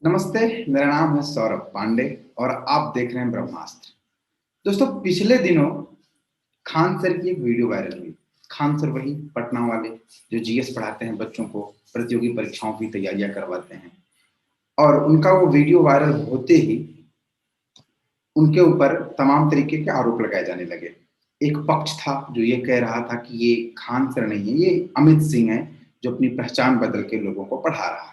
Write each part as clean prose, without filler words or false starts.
नमस्ते। मेरा नाम है सौरभ पांडे और आप देख रहे हैं ब्रह्मास्त्र। दोस्तों, पिछले दिनों खान सर की एक वीडियो वायरल हुई। खान सर वही पटना वाले जो जीएस पढ़ाते हैं, बच्चों को प्रतियोगी परीक्षाओं की तैयारियां करवाते हैं। और उनका वो वीडियो वायरल होते ही उनके ऊपर तमाम तरीके के आरोप लगाए जाने लगे। एक पक्ष था जो ये कह रहा था कि ये खान सर नहीं है, ये अमित सिंह है जो अपनी पहचान बदल के लोगों को पढ़ा रहा है।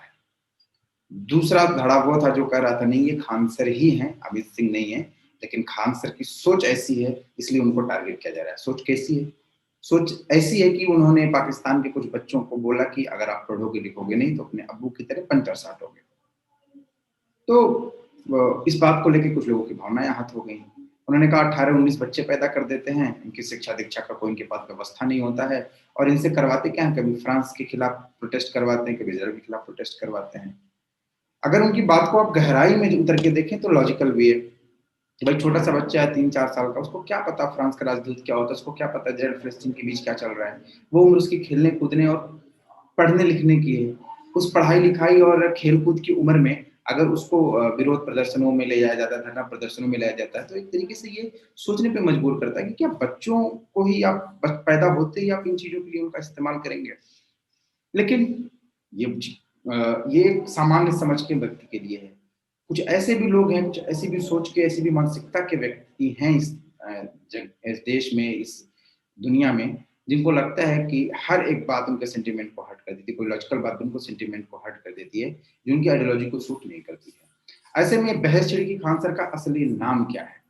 दूसरा धड़ा वो था जो कह रहा था नहीं, ये खान सर ही हैं, अमित सिंह नहीं है। लेकिन खान सर की सोच ऐसी है, इसलिए उनको टारगेट किया जा रहा है। सोच कैसी है? सोच ऐसी है कि उन्होंने पाकिस्तान के कुछ बच्चों को बोला कि अगर आप पढ़ोगे लिखोगे नहीं तो अपने अब्बू की तरह पंचर साटोगे। तो इस बात को लेकर कुछ लोगों की भावनाएं आहत हो गई। उन्होंने कहा 18-19 बच्चे पैदा कर देते हैं, इनकी शिक्षा दीक्षा का कोई इनके पास व्यवस्था नहीं होता है, और इनसे करवाते क्या है, कभी फ्रांस के खिलाफ प्रोटेस्ट करवाते हैं, कभी इजराइल के खिलाफ प्रोटेस्ट करवाते हैं। अगर उनकी बात को आप गहराई में उतर के देखें तो लॉजिकल भी है कि भाई छोटा सा बच्चा है 3-4 साल का, उसको क्या पता फ्रांस का राजदूत क्या होता है, उसको क्या पता इजराइल फिलिस्तीन के बीच क्या चल रहा है। वो उम्र उसकी खेलने कूदने और पढ़ने लिखने की है। उस पढ़ाई लिखाई और खेल कूद की उम्र में अगर उसको विरोध प्रदर्शनों में ले जाया जाता है, धरना प्रदर्शनों में ले जाया जाता है, तो एक तरीके से ये सोचने पे मजबूर करता है कि क्या बच्चों को ही आप पैदा होते ही आप इन चीजों के लिए उनका इस्तेमाल करेंगे। लेकिन ये ये एक सामान्य समझ के व्यक्ति के लिए है। कुछ ऐसे भी लोग हैं, कुछ ऐसी भी सोच के, ऐसी भी मानसिकता के व्यक्ति हैं इस देश में, इस दुनिया में, जिनको लगता है कि हर एक बात उनके सेंटिमेंट को हर्ट कर देती है, कोई लॉजिकल बात उनको सेंटिमेंट को हर्ट कर देती है, जो उनकी आइडियोलॉजी को सूट नहीं करती है। ऐसे में बहस छिड़ी कि खान सर का असली नाम क्या है।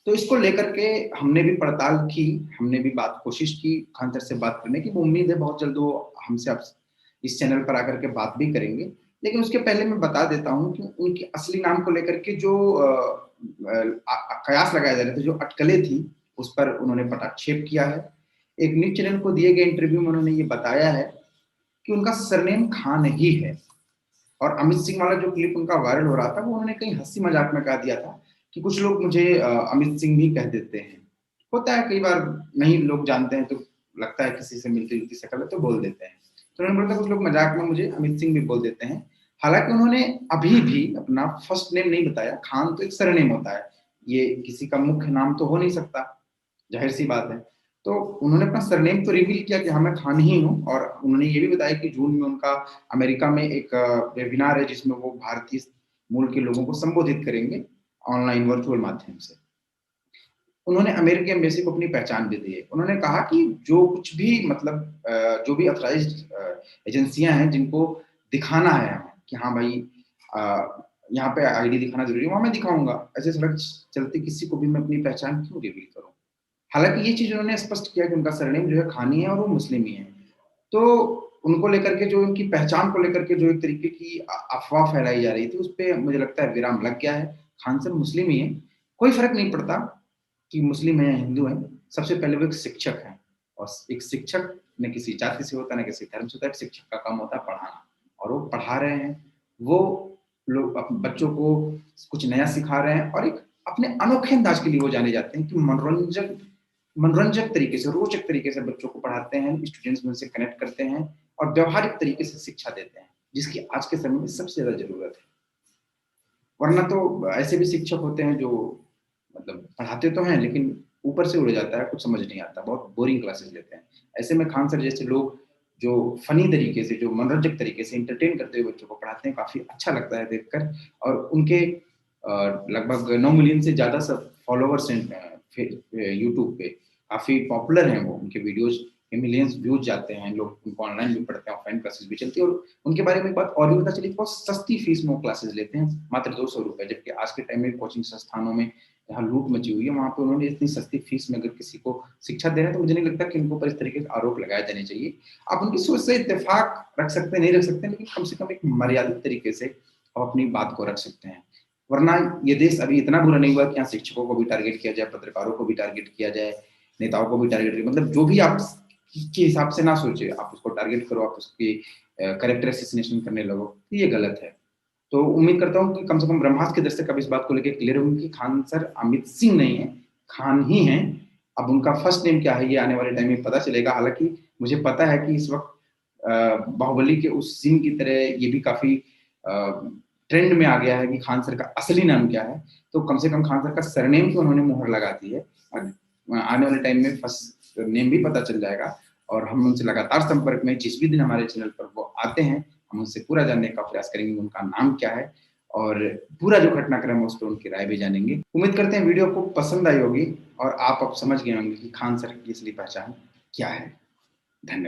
तो इसको लेकर के हमने भी पड़ताल की, हमने भी बात कोशिश की खान सर से बात करने की। वो उम्मीद है बहुत जल्द वो हमसे आप इस चैनल पर आकर के बात भी करेंगे। लेकिन उसके पहले मैं बता देता हूँ कि उनके असली नाम को लेकर के जो कयास लगाए जा रहे थे, जो अटकलें थी, उस पर उन्होंने पटाक्षेप किया है। एक न्यूज चैनल को दिए गए इंटरव्यू में उन्होंने ये बताया है कि उनका सरनेम खान ही है। और अमित सिंह वाला जो क्लिप उनका वायरल हो रहा था, वो उन्होंने कहीं हंसी मजाक में कह दिया था कि कुछ लोग मुझे अमित सिंह भी कह देते हैं। होता है कई बार, नहीं लोग जानते हैं तो लगता है किसी से मिलती जुलती शक्ल है तो बोल देते हैं। तो उन्होंने बोला था कुछ लोग मजाक में मुझे अमित सिंह भी बोल देते हैं। हालांकि उन्होंने अभी भी अपना फर्स्ट नेम नहीं बताया। खान तो एक सरनेम होता है, ये किसी का मुख्य नाम तो हो नहीं सकता, जाहिर सी बात है। तो उन्होंने अपना सरनेम तो रिवील किया कि हाँ मैं खान ही हूँ, और उन्होंने ये भी बताया कि जून में उनका अमेरिका में एक वेबिनार है जिसमें वो भारतीय मूल के लोगों को संबोधित करेंगे ऑनलाइन वर्चुअल माध्यम से। उन्होंने अमेरिकी एम्बेसी को अपनी पहचान भी दी है। उन्होंने कहा कि जो कुछ भी मतलब जो भी अथॉराइज्ड एजेंसियां हैं जिनको दिखाना है कि हाँ भाई यहाँ पे आईडी दिखाना जरूरी है, वहां मैं दिखाऊंगा। ऐसे सड़क चलते किसी को भी मैं अपनी पहचान क्यों रिवील करूँ। हालांकि ये चीज उन्होंने स्पष्ट किया कि उनका सरनेम जो है खानी है और वो मुस्लिम ही है। तो उनको लेकर के जो उनकी पहचान को लेकर के जो एक तरीके की अफवाह फैलाई जा रही थी, उस पर मुझे लगता है विराम लग गया है। खान सर मुस्लिम ही है, कोई फर्क नहीं पड़ता कि मुस्लिम है या हिंदू है। सबसे पहले वो एक शिक्षक है, और एक शिक्षक न किसी जाति से होता है न किसी धर्म से होता है। एक शिक्षक का काम होता है पढ़ाना, और वो पढ़ा रहे हैं। वो लोग अपने बच्चों को कुछ नया सिखा रहे हैं, और एक अपने अनोखे अंदाज के लिए वो जाने जाते हैं कि मनोरंजक मनोरंजक तरीके से, रोचक तरीके से बच्चों को पढ़ाते हैं, स्टूडेंट्स में से कनेक्ट करते हैं और व्यवहारिक तरीके से शिक्षा देते हैं, जिसकी आज के समय में सबसे ज्यादा जरूरत है। वरना तो ऐसे भी शिक्षक होते हैं जो मतलब पढ़ाते तो हैं लेकिन ऊपर से उड़ जाता है, कुछ समझ नहीं आता, बहुत बोरिंग क्लासेस लेते हैं। ऐसे में खान सर जैसे लोग जो फनी तरीके से, जो मनोरंजक तरीके से इंटरटेन करते हुए बच्चों को पढ़ाते हैं, काफी अच्छा लगता है देखकर। और उनके लगभग 9 मिलियन से ज्यादा सब फॉलोअर्स हैं यूट्यूब पे। काफी पॉपुलर हैं वो, उनके वीडियोज में मिलियंस व्यूज जाते हैं, लोग उनको ऑनलाइन भी पढ़ते हैं, ऑफलाइन क्लासेस भी चलती है। और उनके बारे में एक बात और भी पता चली, बहुत सस्ती फीस में वो क्लासेस लेते हैं, मात्र 200 रुपए। जबकि आज के टाइम में कोचिंग संस्थानों में जहाँ लूट मची हुई है, वहां पे उन्होंने इतनी सस्ती फीस में अगर किसी को शिक्षा दे रहे हैं, तो मुझे नहीं लगता कि उनके ऊपर इस तरीके के आरोप लगाए जाने चाहिए। आप उनकी सोच से इत्तेफाक रख सकते हैं, नहीं रख सकते, लेकिन कम से कम एक मर्यादित तरीके से आप अपनी बात को रख सकते हैं। वरना ये देश अभी इतना बुरा नहीं हुआ कि यहाँ शिक्षकों को भी टारगेट किया जाए, पत्रकारों को भी टारगेट किया जाए, नेताओं को भी टारगेट किया। मतलब जो भी आप के हिसाब से ना सोचे, आप उसको टारगेट करो, आप उसकी करेक्टर असैसिनेशन करने लगो, तो ये गलत है। तो उम्मीद करता हूँ कि कम से कम ब्रह्मास्त्र के दर्शक अब इस बात को लेकर क्लियर होंगे कि खान सर अमित सिंह नहीं है, खान ही हैं। अब उनका फर्स्ट नेम क्या है ये आने वाले टाइम में पता चलेगा। हालांकि मुझे पता है कि इस वक्त बाहुबली के उस सीन की तरह ये भी काफी ट्रेंड में आ गया है कि खान सर का असली नाम क्या है, तो कम से कम खान सर का सरनेम तो उन्होंने मोहर लगा दी है। आने वाले टाइम में फर्स्ट नेम भी पता चल जाएगा और हम उनसे लगातार संपर्क में, जिस भी दिन हमारे चैनल पर वो आते हैं, हम उनसे पूरा जानने का प्रयास करेंगे उनका नाम क्या है और पूरा जो घटनाक्रम है उस पर उनकी राय भी जानेंगे। उम्मीद करते हैं वीडियो आपको पसंद आई होगी और आप अब समझ गए होंगे कि खान सर की असली पहचान क्या है। धन्यवाद।